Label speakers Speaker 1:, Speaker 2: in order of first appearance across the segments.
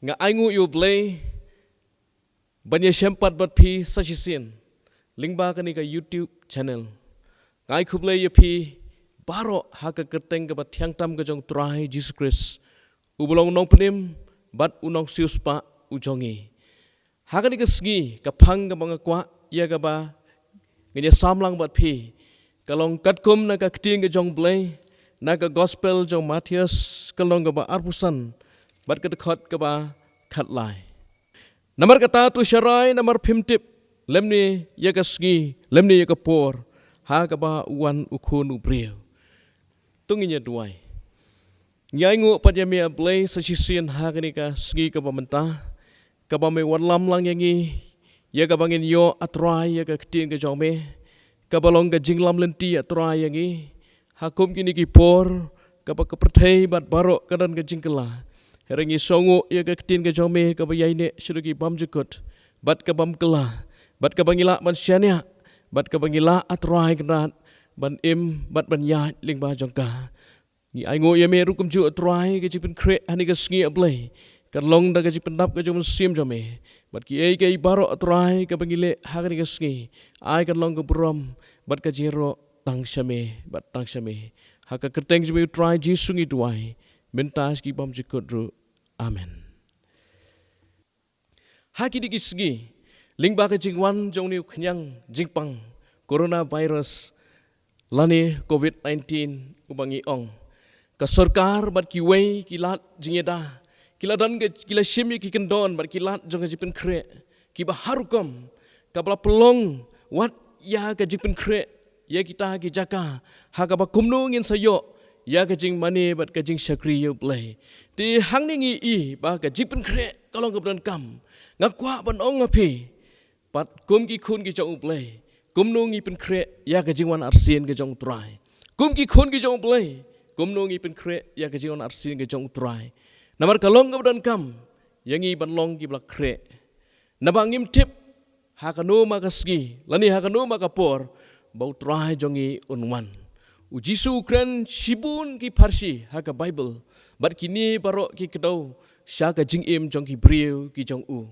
Speaker 1: nga aingu yu blay banya sempat bat pi sasisin lingba kani ka YouTube channel ngai khuble ye pi baro haka kerteng ka bat thiang tam ka jong trai Jesus Christ ubulong nong penim bat unong sius pa ujongi haka ni ka sgi ka phang ka banga kwa ya ka ba ngenya samlang bat pi kalong katkum na ka kting ka jong blay na ka gospel jong Matius kalong ka ba arpusan bat ka dekhot ka ba khat lai namar kata tu syarai namar pimtip lemni ya ka sgi lemni ya ka por ha ka ba wan ukun ubriu tunginya duai nyai ngu pat ya me blay sa sisian ha ka ni ka sgi ka ba menta ka ba me wan lam lang yangi ya ka bangin yo atrai ya ka ktin ka jong me ka balong ka jinglam lenti atrai yangi hakum kini ki por ka ba ka perthai bat baro ka dan ka jingkala Herengi songo ya ka ktin ka jome ka bayai ne syurugi bam jukut bat ka bam kela bat ka bangila ban syania bat ka bangila atrai krat ban im bat ban ya ling ba jongka ni aingo ya me rukum ju atrai ka jipen kre ani ka sngi ablay ka long da ka jipen dap ka jom sim jome bat ki ei ka baro atrai ka bangile ha ka ni ka sngi ai ka long ka brom bat ka jero tang syame bat tang syame ha ka kerteng jome try ji sungi duai mentas ki bam jikut ru amen haki di kisgi lingba ka jingwan jong ni khnyang jingpang coronavirus lani covid-19 ubangi ong ka sarkar bat ki wei ki lat jingeda kila dan ke kila shimi ki kendon bat ki lat jong jipen kre ki ba harukom ka bla pelong wat ya ka jipen kre ya kita ki jaka ha ka ba kumnu ngin sayo ya ka jing mani bat ka jing syakri yo play ti hang ni i ba ka jipen kre kalong ka ban kam ngakwa ban ong api pat kum ki khun ki jong play kum nu ngi pen kre ya ka jing wan arsien ka jong try kum ki khun ki jong play kum nu ngi pen kre ya ka jing wan arsien ka jong try namar kalong ka ban kam yangi ban long ki blak kre nabangim tip ha ka no ma ka ski lani ha ka no ma ka por bau try jongi unwan Ujisu Ukran Shibun ki Parsi haka Bible bat kini baro ki kedau syaka jing im jong ki briu ki jong u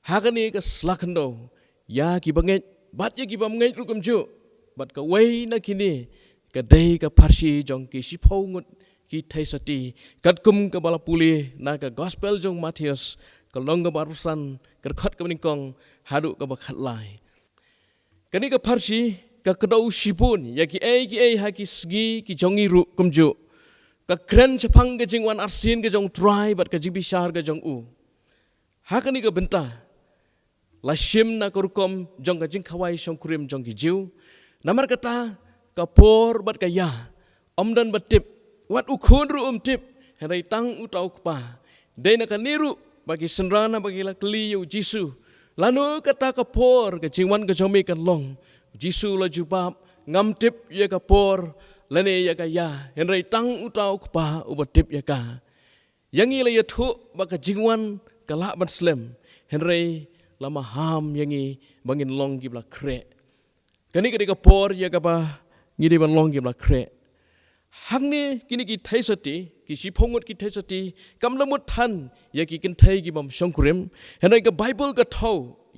Speaker 1: haka ni ka slakando ya ki banget bat ya ki bamngai rukum ju bat ka wei na kini ka dei ka Parsi jong ki sipau ngut ki thaisati kat kum ka bala puli na ka gospel jong Matius ka long ka barusan ka khat ka ningkong hadu ka bakhat lai kani ka Parsi ka kedau sipun ya ki ei ha ki sgi ki jongi ru kumju ka kren chapang ka jingwan arsin ka jong try bat ka jibi shar ka jong u ha ka ni ka benta la shim na kurkom jong ka jing khawai shong kurim jong ki jiu namar kata ka por bat ka ya omdan bat tip wat ukhun ru tip herai tang utau kpa dei na ka niru bagi senrana bagi la kli yu jisu lanu kata ka por ka jingwan ka jomi kan long Jisu la jubab ngam tip ya ka por lane ya ka ya henrai tang utau kpa ubatip ya ka yangi la ya thu baka jingwan kala ban slem henrai lama ham yangi bangin long gi bla kre kani ka por ya ka ba ngidi ban long gi bla kre hangni kini ki thaisati ki siphongot ki thaisati kamlamut than ya ki kin thai gi bam shongkurim henrai ka bible ka thau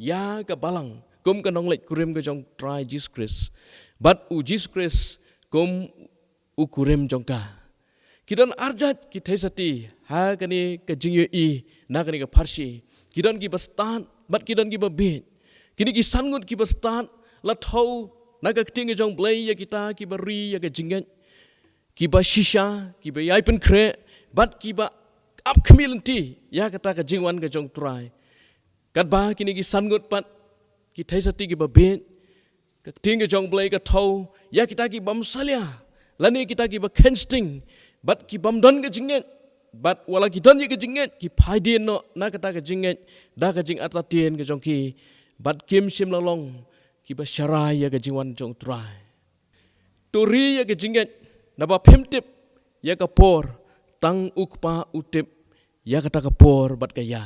Speaker 1: ya ka balang kum ka nong lek kurim ka jong try Jesus Christ but u Jesus Christ kum u kurim jong ka kidan arjat ki thaisati ha kani ka jingyo i na kani ka Parsi kidan ki bastan but kidan ki babit kini ki sangut ki bastan la thau na ka kting jong blay ya kita ki bari ya ka jingat ki ba shisha ki ba yai pen kre but ki ba up community ya kata ka jingwan ka jong try kat ba kini ki sangut pat ki thaisati ki babet ka ting jong blay ka thau ya kita ki bam salia lani kita ki ba kensting bat ki bam don ka jinget bat wala ki don ka jinget ki phaidin no na kata ka jinget da ka jing atatien ka jong ki bat kim sim lalong ki ba sharai ya ka jingwan jong try tori ya ka jinget na ba phimtip ya ka por tang ukpa utip ya kata ka por bat ka ya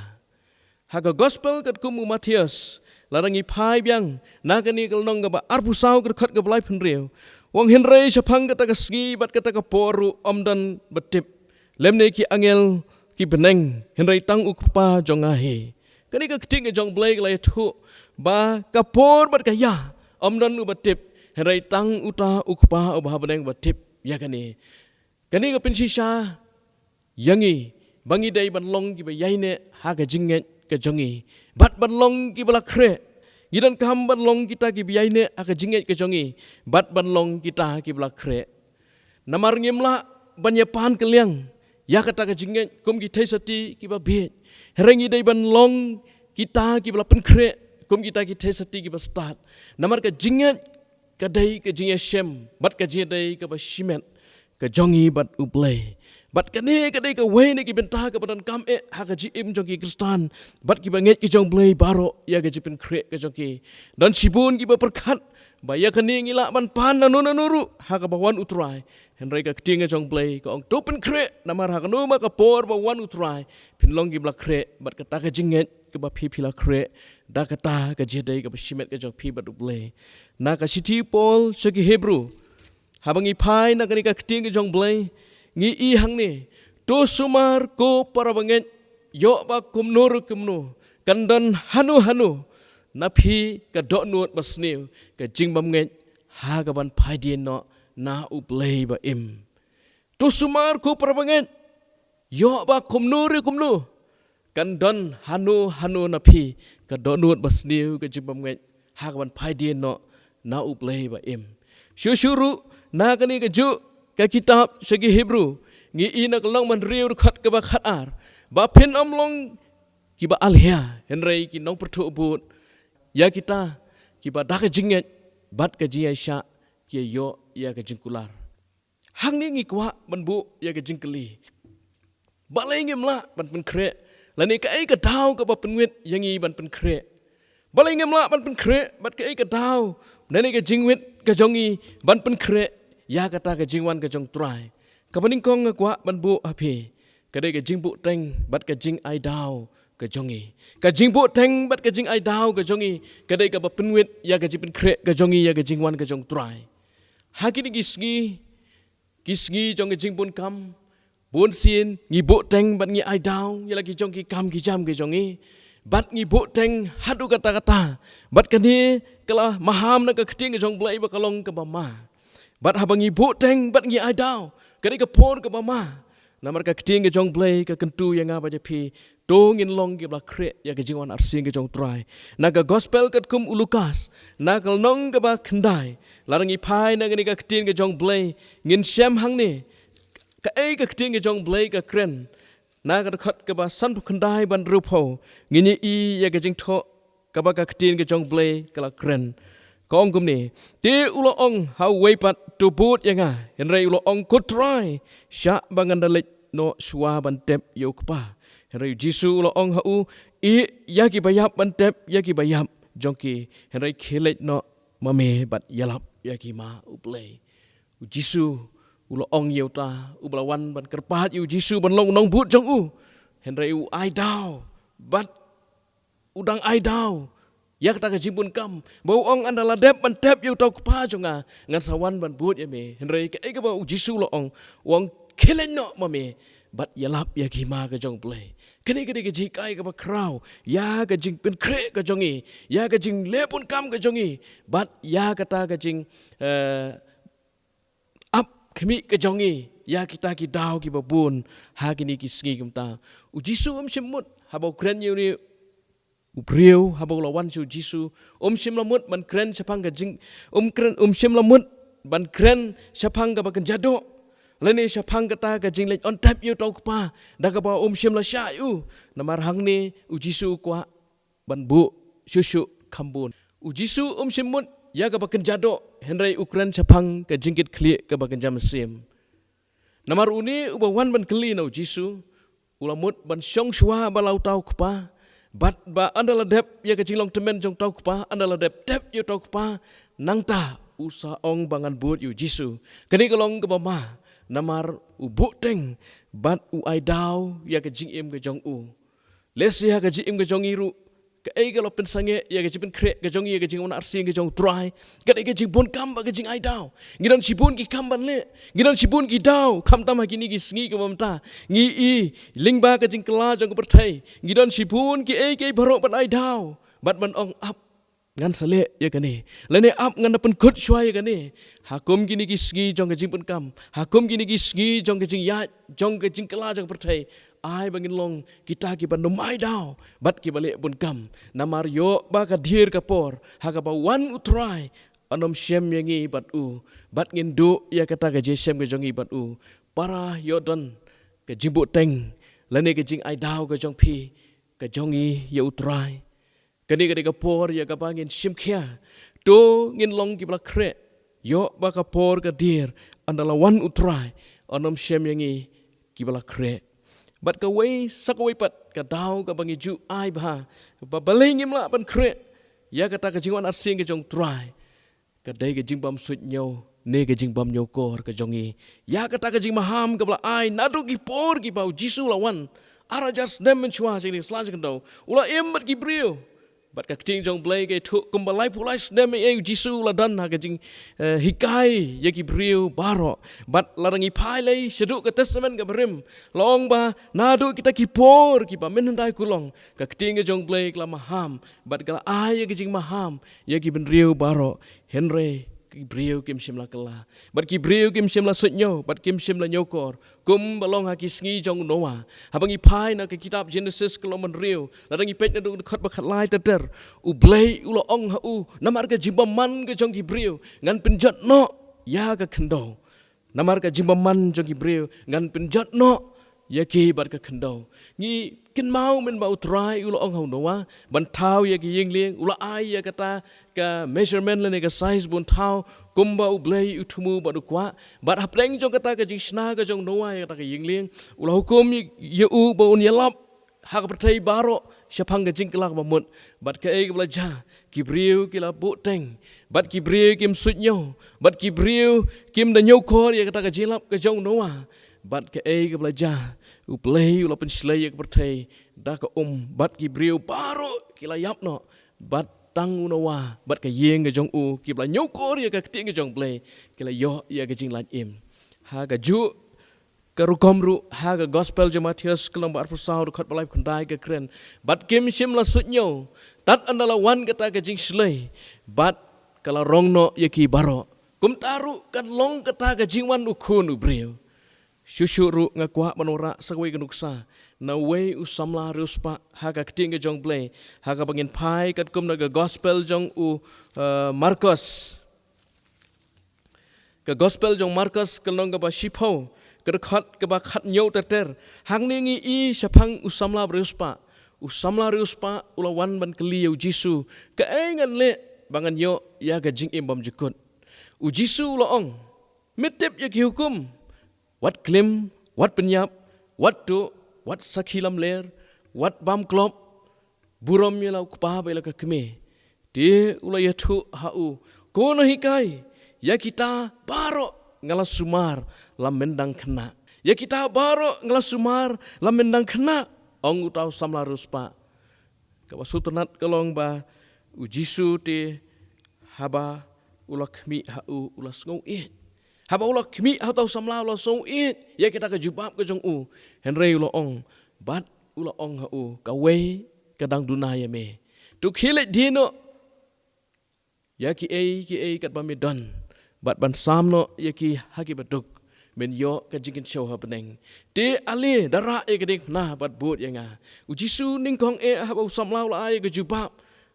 Speaker 1: ha ka gospel kat kum Matius larangi phai byang nakani kalnong ga ba arpusau ka khat ga blai phunreu wong henrei chapang ka ta ka sgi bat ka ta ka poru omdan batip lemne ki angel ki beneng henry tang ukpa jongahi kani ka kting jong blai lai thu ba kapor bat kaya omdan u batip henry tang uta ukpa ba beneng batip ya kani ka pinsisa yangi bangi dai ban long ki ba yaine ha ka jinget ka jongi bat ban long ki bala kre gidan kam ban long kita ki biyaine aka jinget ka jongi bat ban long kita ki bala kre namar ngimla banya pan keliang ya kata ka jinget kum ki thai sati ki ba be herengi dai ban long kita ki bala pen kre kum kita ki thai sati ki ba start namar ka jinget ka dai ka jinget shem bat ka jinget dai ka ba shimet ka jongi bat uplay bat kane ka dai ka wei ne ki benta ka badan kam ha ka ji im jongi kristan bat ki banget ki jong play baro ya ka jipin kre ka jongi dan sibun ki ba perkat ba ya kane ngila ban pan na nuru ha ka bawan utrai henry ka kting jong play ka ong topen kre namar ha ka no ma ka por ba wan utrai pin long ki blak kre bat ka ta ka jinget ka ba phi phila kre da ka ta ka je dai ka ba shimet ka jong phi bat uplay na ka city pol segi hebrew habangi phai na kani ka kting jong play ngi i hang ni to sumar ko para banget yo ba kumnur kumnu kandan hanu na phi ka do nuot basniu ka jing bam nget ha ga ban phai dien no na uplay ba im to sumar ko para banget yo ba kumnur kumnu kandan hanu na phi ka do nuot basniu ka jing bam nget ha ga ban phai dien no na uplay ba im syusyuru na kani ka ju ka kitab segi Hebrew ngi ina kalong man riu khat ka ba khat ar ba phin amlong ki ba alhia henrei ki nong pertu but ya kita ki ba dak jinget bat ka ji sha ki yo ya ka jingkular hang ni ngi kwa ban bu ya ka jingkeli ba lai ngim la ban pen kre la ni ka ai ka dau ka ba pen wit yang i ban pen kre ba lai ngim la ban pen kre bat ka ai ka dau nani ka jingwit ka jongi ban pen kre ya kata ka jingwan ka jong try ka baning kong kwa ban bu api ka dai ka jingbu teng bat ka jing ai dau ka jongi ka jingbu teng bat ka jing ai dau ka jongi ka dai ka ba penwit ya ka jipin kre ka jongi ya ka jingwan ka jong try hakini kisngi jong ka jingbun kam bun sin ngi bu teng bat ngi ai dau ya lagi jong ki kam ki jam ka jongi bat ngi bu teng hadu kata bat ka ni kala maham na ka kting jong blai ba kalong ka ba ma bat habangi bu teng bat ngi ai dau kani ka por ka mama namar ka kting jong play ka kentu yang apa je pi dong in long ke bla kre ya ka jingwan arsing ke jong try na ka gospel kat kum ulukas na kal nong ka ba khandai larangi phai na kani ka kting jong play ngin shem hang ni ka ai ka kting jong play ka kren na ka khat ka ba san khandai ban rupo ngini i ya ka jing tho ka ba ka kting jong play ka la kren kong kum ni ti ulo ong how way pat to put yang henrei ulo ong could try sha bangan dalit no shwa ban tep yok pa henrei jisu ulo ong hau i yaki bayap ban tep yaki bayap jongki henrei khelet no mame bat yalap yaki ma uplay jisu ulo ong yeuta ublawan ban kerpat yu jisu ban long nong but jong u henrei u ai dau bat udang ai dau yak ta ka jimpun kam bau ong andala dep ban tep yu tau pa jonga ngan sawan ban but ya me henrei ka ega ba jisu lo ong wong khelen no ma me bat yalap ya ki ma ka jong play kani ka ji kai ka ba kraw ya ka jing pen kre ka jongi ya ka jing lepun kam ka jongi bat ya ka ta ka jing up kami ka jongi ya kita ki dau ki babun ha kini ki sngi kum ta u jisu shemut ha ba kren yu ni upriu habau lawan su jisu sim lamut ban kren sapang ka jing sim lamut ban kren sapang ka bakan jado leni sapang ka ta ka jing le on tap yu tau pa da ka ba sim la sha yu namar hang ni u jisu kwa ban bu susu kambun u jisu sim mut ya ka bakan jado henrei ukran sapang ka jingkit kli ka bakan jam sim namar uni u wan ban kli na u jisu ulamut ban syong shwa balau tau pa bat ba andala dep ya ka jinglong temen jong tau pa andala dep you tau pa nangta usa ong bangan but yu jisu kani kalong ka mama namar u buteng bat u ai dau ya ka jing im ka jong u les ya ka jing im ka jong iru cái lo pen sange ya ke jipin kre ke jong ye ke jing on arsing ke jong try ke jing bon kam ba ke jing ai dau ngidan sibun ki kam ban le ngidan sibun ki dau kam tam ha kini ki sngi ke mamta ngi i lingba ke jing kla jong ke perthai ngidan sibun ki ke barok ban ai dau bat ban ong up ngan sale ya kane lene up ngan pen kut shwa ya kane hakum kini ki sngi jong ke jing pun kam hakum kini ki sngi jong ke jing ya jong ke jing kla jong perthai ai bangin long kita ki ban mai dau bat ki balik pun kam namar yo ba ka dhir ka por ha ka ba wan utrai anom shem yangi bat u bat ngin du ya kata ka je shem ke jongi bat u para yo don ke jimbo teng lane ke jing ai dau ka jong phi ka jongi ya utrai kani ka ka por ya ka bangin shem khia to ngin long ki bla kre yo ba ka por ka dhir andala wan utrai anom shem yangi ki bla kre bat ka wei sak wei pat ka dau ka bangi ju ai ba balengim la ban kre ya kata ka jingwan arsing ke jong try ka dai ka jingbam sut nyo ne ka jingbam nyo kor ka jongi ya kata ka jing maham ka bla ai nadu ki por ki bau jisu lawan ara just dem chua sing slaj kan do ula em bat ki brio bat ka ting jong blai ke thu kum balai pulai dem e jisu la dan ha ka jing hikai ya ki brio baro bat larangi pai lai sedu ka testament ka berim long ba nadu kita ki por ki ba menandai kulong ka ting jong blai kla maham bat kala ai ya ki jing maham ya ki ben rio baro henry ki brio kim sim la kala bat ki brio kim sim la sutnyo bat kim sim la nyokor kum balong ha ki sngi jong noa habangi pai na ka kitab genesis kala man rio larangi pet na du khat ba khat lai ter u blai u lo ong ha u namar ka jimba man ka jong ki brio ngan penjat no ya ka khando namar ka jimba man jong ki brio ngan penjat no ya ki bat ka khando ngi kin mau men ba utrai u lo ong ha noa ban thau ya ki ying lieng u la ai ya kata ka measurement le ne ka size bun thau kumba u blai u thumu ba du kwa bat hapleng jong kata ka jing sna ka jong noa ya kata ka ying lieng u la hukum ye u ba un yalap ha ka pertai baro syapang ka jing kelak ba mut bat ka e ka belajar ki brio ki la bu teng bat ki brio kim sut nyo bat ki brio kim da nyo kor ya kata ka jilap ka jong noa bat ka e ka belajar u play u la pen slay ka pertai da ka bat ki brio baro ki la yap no bat tang unawa bat ka yeng ka jong u ki bla nyo kor ya ka ting ka jong play ki la yo ya ka jing lan im ha ka ju ka rukom ru ha ka gospel je Matius kelang bar pusau khot balai khandai ka kren bat kim sim la sut nyo tat andala wan ka ta ka jing slay bat kala rong no ya ki baro kum taru kan long ka ta ka jing wan u khun u brio Syusyuru ngakwa manora sakwe kenuksa na way usamla ruspa haka keting ke jong play haka bangin pai kat kum naga gospel jong u Markus ke gospel jong Markus kelong ke ba shipho ke ba khat nyau ter hang ningi i syapang usamla ruspa ulawan ban keliu jisu ke engan le bangan yo ya ga jing imbam jukut u jisu ulaong mitip ya ki hukum wat klim, wat penyap, wat tu, wat sakhilam ler, wat bam klop, buram ya lau kupah bela ke keme. Dia ulai tu hau, kono hikai, ya kita baro ngala sumar lam mendang kena. Ya kita baro ngala sumar lam mendang kena. Ong utau samla ruspa. Kawasutunat kelong ba ujisu te haba ulak mi hau ulas ngau haba ulah kimi atau samla ulah song it ya kita ke jubab ke jong u henry ulah ong bat ulah ong ha u ka we kadang dunaya me tu khilet dino ya ki e kat ba me don bat ban samno ya ki haki baduk men yo ka jingin show ha peneng te ale dara e keding nah bat but ya nga ujisu ning kong e haba samla ulah ai ke jubab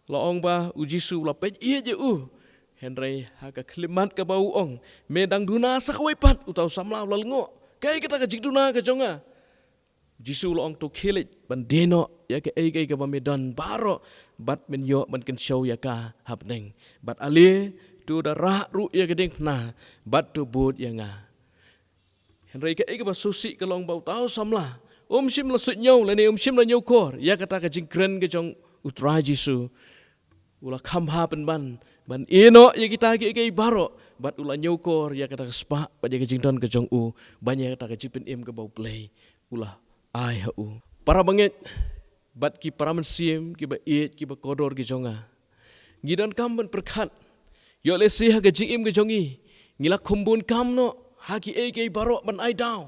Speaker 1: la ong ba ujisu ulah pe ye je u Henry haka klimat ka bau ong medang duna sakwe pat utau samla lal ngo kai kita ka jik duna ka jonga jisu lo ong to khilit ban deno ya ka ai ka ba medan baro bat men yo ban ken show ya ka hapneng bat ale tu da ra ru ya ka ding na bat tu but ya nga Henry ka ai ka ba susi ka long bau tau samla sim la sut nyau la ne sim la nyau kor ya kata ka jing kren ka jong utra jisu ula kham ha ban ino ya kita ke baro bat ula nyokor ya kata spa bat ya kejington ke jong u banyak kata kejipin im ke bau play ula ai ha u para banget bat ki paraman sim ki ba it ki ba kodor ki jonga gidan kam ban perkhat yo le si ha ga jing im ga jongi ngila kumbun kam no ha ki e ke baro ban ai daw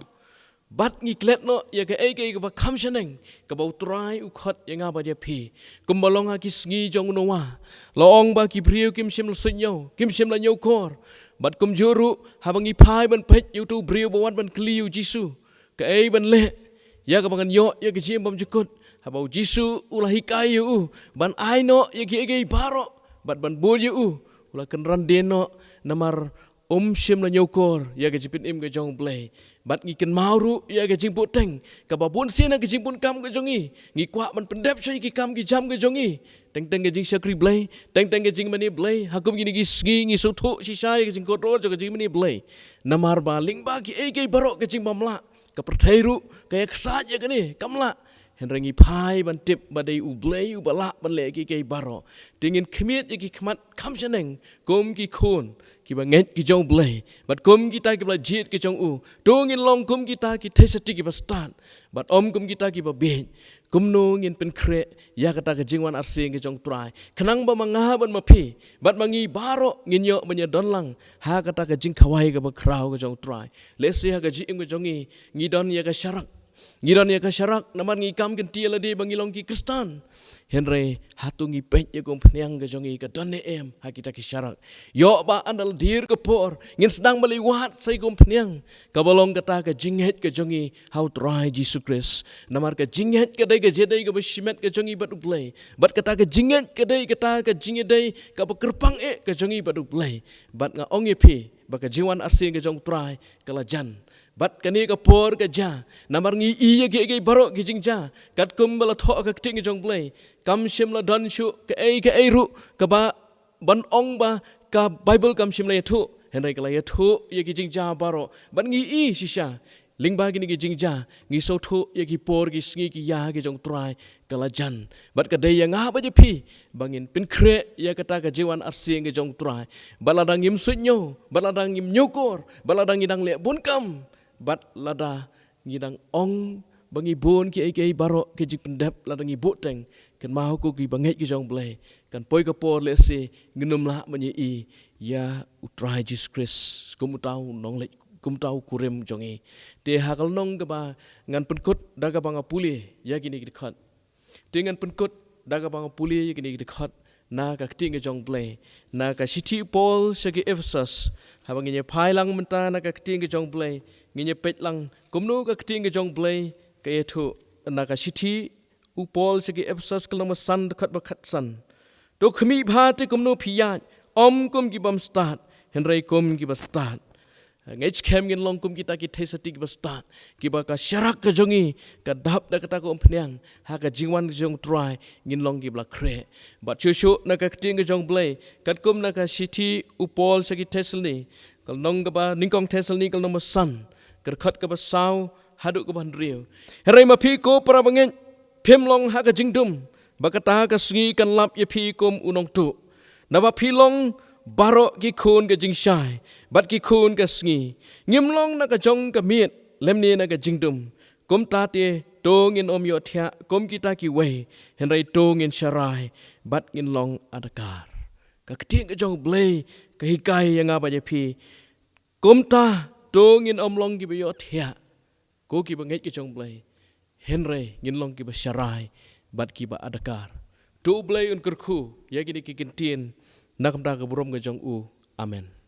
Speaker 1: bat ngi klet no ya ke e ke ba kam shaneng ka ba utrai u khat ya nga ba je phi kumbalong ha ki sngi jong no wa loong ba ki priu kim sim sunyo kim sim la nyo kor bat kum juru ha bangi phai ban phet yu tu priu ba wan ban kliu jisu ka e ban le ya ka bangan yo ya ke jim bam jukut ha ba jisu ulahi kayu ban ai no ya ke baro bat ban bol yu ula kan randeno namar shim la nyokor ya ke jipin im ke jong play bat ngi ken mauru ya ke jing poteng ka babun sina ke jing pun kam ke jongi ngi kwa ban pendep sai ki kam ki jam ke jongi teng teng ke jing sakri play teng teng ke jing mani play hakum gini ki sngi so thu si sai ke jing kodro ke jing mani play namar ba ling ba ki e ke barok ke jing mamla ka perthairu ka yak sa ya ke ni kamla henrengi phai ban tip badai u blay u bala ban le ki baro tingin khmiet ki khmat kham chaneng kom ki khon ki ba nget ki jong blay bat kom kita ki bla jit ki jong u tongin long kom kita ki thesati ki ba start bat om kom kita ki ba be kom no ngin pen kre ya kata ke jingwan arsing ki jong try khnang ba manga ban ma phi bat mangi baro ngin yo banya don lang ha kata ke jing khawai ka ba kraw ki jong try le se ha ka ji im ki jongi ngi don ya ka sharak ngiran ya ka syarak naman ngi kam ken tiela de bangilong ki kristan henre hatu ngi pet ya kom pnyang ga jongi ka donne em ha kita ki syarak yo ba andal dir ke por ngin sedang meliwat sai kom pnyang ka bolong kata ka jinghet ka jongi how try Jesus Christ namar ka jinghet ka dai ka jedai ka besimet ka jongi batu play bat kata ka jinghet ka dai kata ka jingedai ka bekerpang ka jongi batu play bat nga ong pi ba ka jiwan arsing ka jong try kala jan bat kani ka por ka ja namar ngi iya ge baro ki jingja kat kum bala tho ka ting jong play kam shim la don shu ka e ru ka ba ban ong ba ka bible kam shim la thu henai ka la thu ye ki jingja baro ban ngi i shisha lingba gini ki jingja ngi so thu ye ki por ki sngi ki ya ki jong try kala jan bat ka dei yang ha ba je phi bangin pin kre ya kata ka jiwan arsing ki jong try baladang im sunyo baladang im nyokor baladang idang le bun kam bat lada ngidang ong bangi bon ki ai baro ki jik pendap lada ngi boteng kan mau ko ki banget ki jong blay kan poi ka por le se nginum la mani i ya utrai Jesus Christ kum tau nong le kum tau kurem jongi te hakal nong ka ba ngan penkut daga banga puli ya kini ki khat te ngan penkut daga banga puli ya kini ki khat na ka ting jong play na ka city Paul sagi Ephesus habang ngi phai lang menta na ka ting jong play ngi pet lang kumnu ka ting jong play ka yetu na ka city u Paul sagi Ephesus kalama san khat ba khat san to khmi bha te kumnu phiya om kum ki bam start henrai kum ki ba start ngech kem ngin long kum kita ki thesati ki ba start ki ba ka syarak ka jongi ka dap da kata ko pnyang ha ka jingwan jong try ngin long ki bla kre ba chu na ka ting jong blay kat kum na ka city u Paul sagi Thessaloni kal nong ka ba ningkong Thessaloni kal nom san ker khat ka ba saw hadu ka ban riu herai ma phi ko para bangen phem long ha ka jingdum ba kata ka sngi kan lap ye phi kum unong tu na ba phi long baro ki khun ka jing shai bat ki khun ka sngi ngim long na ka jong ka miet lemni na ka jingdum kum ta te to ngin om yo thia kum kita ki we henrai to ngin sharai bat ngin long adakar ka kting ka jong blay ka hikai yang apa je phi kum ta to ngin om long ki yo thia ko ki ba ngai ki jong blay henrai ngin long ki ba sharai bat ki ba adakar to blay un kurkhu ya ki kintin nakam ta ka burom ka jong u amen.